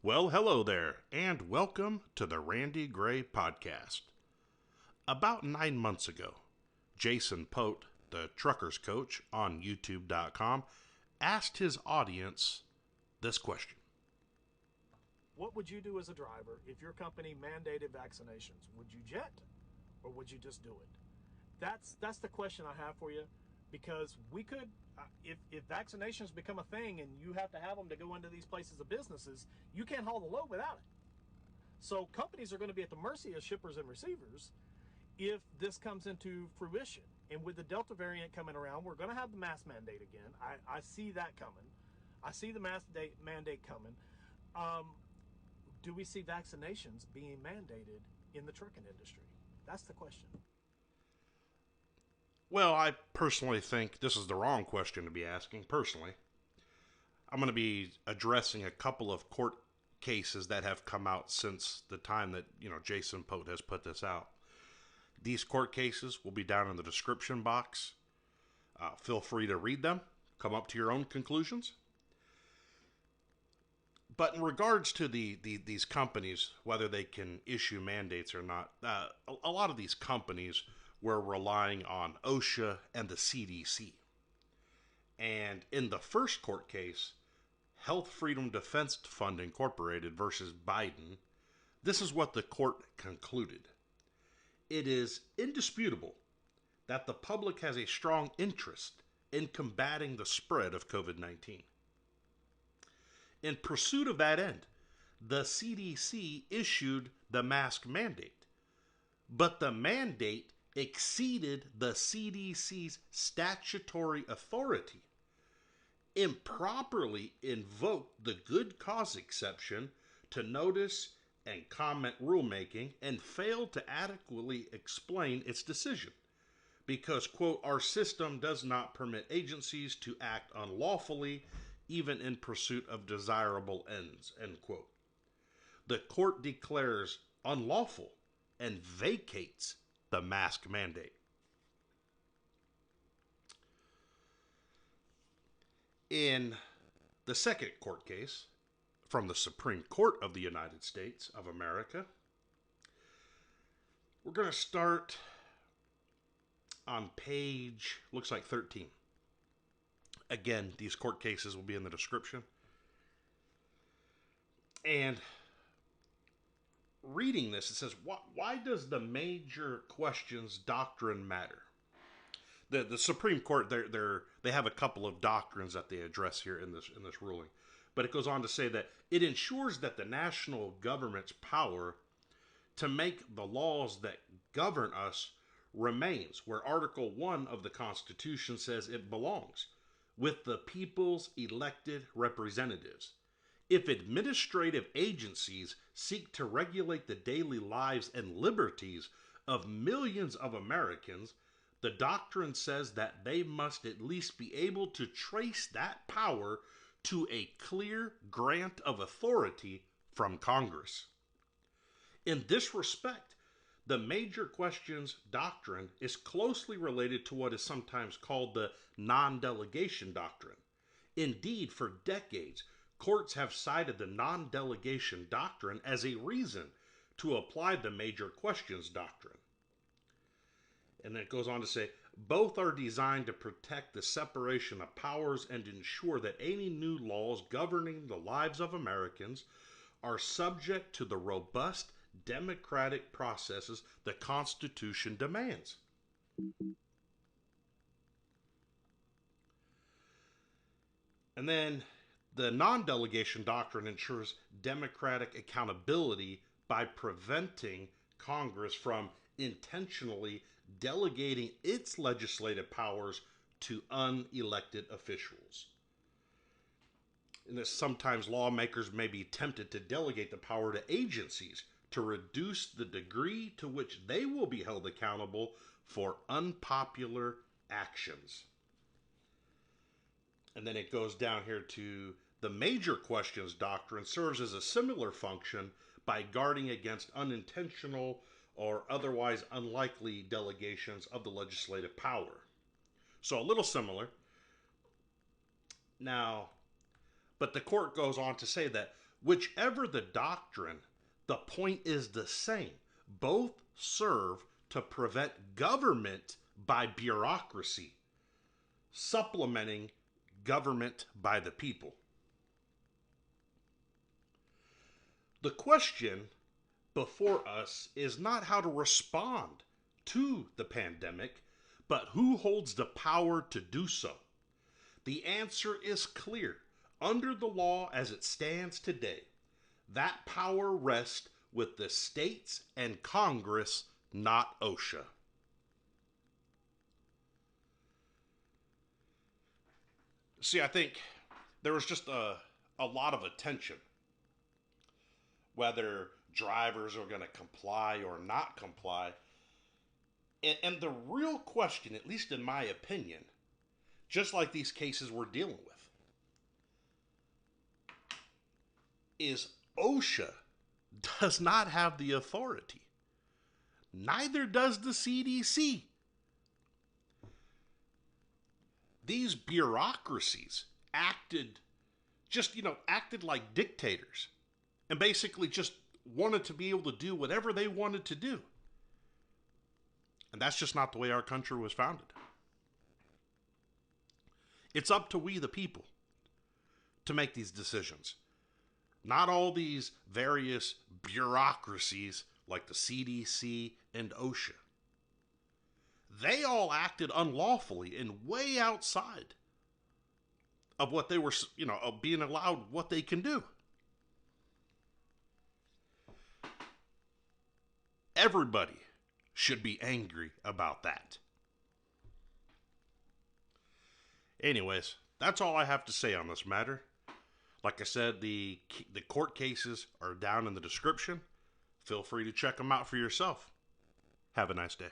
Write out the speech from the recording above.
Well, hello there, and welcome to the Randy Gray Podcast. About 9 months ago, Jason Pote, the trucker's coach on YouTube.com, asked his audience this question. What would you do as a driver if your company mandated vaccinations? Would you jet or would you just do it? That's the question I have for you, because we could, if vaccinations become a thing and you have to have them to go into these places of businesses, you can't haul the load without it. So companies are going to be at the mercy of shippers and receivers if this comes into fruition. And with the Delta variant coming around, we're going to have the mask mandate again. I see that coming. I see the mask mandate coming. Do we see vaccinations being mandated in the trucking industry? That's the question. Well, I personally think this is the wrong question to be asking, personally. I'm going to be addressing a couple of court cases that have come out since the time that, Jason Pote has put this out. These court cases will be down in the description box. Feel free to read them, come up to your own conclusions. But in regards to these companies, whether they can issue mandates or not, a lot of these companies were relying on OSHA and the CDC. And in the first court case, Health Freedom Defense Fund Incorporated versus Biden, this is what the court concluded. It is indisputable that the public has a strong interest in combating the spread of COVID-19. In pursuit of that end, the CDC issued the mask mandate, but the mandate exceeded the CDC's statutory authority, improperly invoked the good cause exception to notice and comment rulemaking, and failed to adequately explain its decision because, quote, our system does not permit agencies to act unlawfully even in pursuit of desirable ends, end quote. The court declares unlawful and vacates the mask mandate. In the second court case from the Supreme Court of the United States of America, we're going to start on page, looks like 13. Again, these court cases will be in the description. And reading this, it says, why does the major questions doctrine matter? The Supreme Court, they have a couple of doctrines that they address here in this ruling. But it goes on to say that it ensures that the national government's power to make the laws that govern us remains, where Article 1 of the Constitution says it belongs, with the people's elected representatives. If administrative agencies seek to regulate the daily lives and liberties of millions of Americans, the doctrine says that they must at least be able to trace that power to a clear grant of authority from Congress. In this respect, the major questions doctrine is closely related to what is sometimes called the non-delegation doctrine. Indeed, for decades, courts have cited the non-delegation doctrine as a reason to apply the major questions doctrine. And then it goes on to say, both are designed to protect the separation of powers and ensure that any new laws governing the lives of Americans are subject to the robust democratic processes the Constitution demands. And then the non-delegation doctrine ensures democratic accountability by preventing Congress from intentionally delegating its legislative powers to unelected officials. And that sometimes lawmakers may be tempted to delegate the power to agencies to reduce the degree to which they will be held accountable for unpopular actions. And then it goes down here to the major questions doctrine serves as a similar function by guarding against unintentional or otherwise unlikely delegations of the legislative power. So a little similar. Now, but the court goes on to say that Whichever the doctrine, the point is the same. Both serve to prevent government by bureaucracy, supplementing government by the people. The question before us is not how to respond to the pandemic, but who holds the power to do so. The answer is clear. Under the law as it stands today, that power rests with the states and Congress, not OSHA. See, I think there was just a lot of attention, whether drivers are going to comply or not comply. And the real question, at least in my opinion, just like these cases we're dealing with, is OSHA does not have the authority. Neither does the CDC. These bureaucracies acted like dictators and basically just wanted to be able to do whatever they wanted to do. And that's just not the way our country was founded. It's up to we the people to make these decisions. Not all these various bureaucracies like the CDC and OSHA. They all acted unlawfully and way outside of what they were, of being allowed what they can do. Everybody should be angry about that. Anyways, that's all I have to say on this matter. Like I said, the court cases are down in the description. Feel free to check them out for yourself. Have a nice day.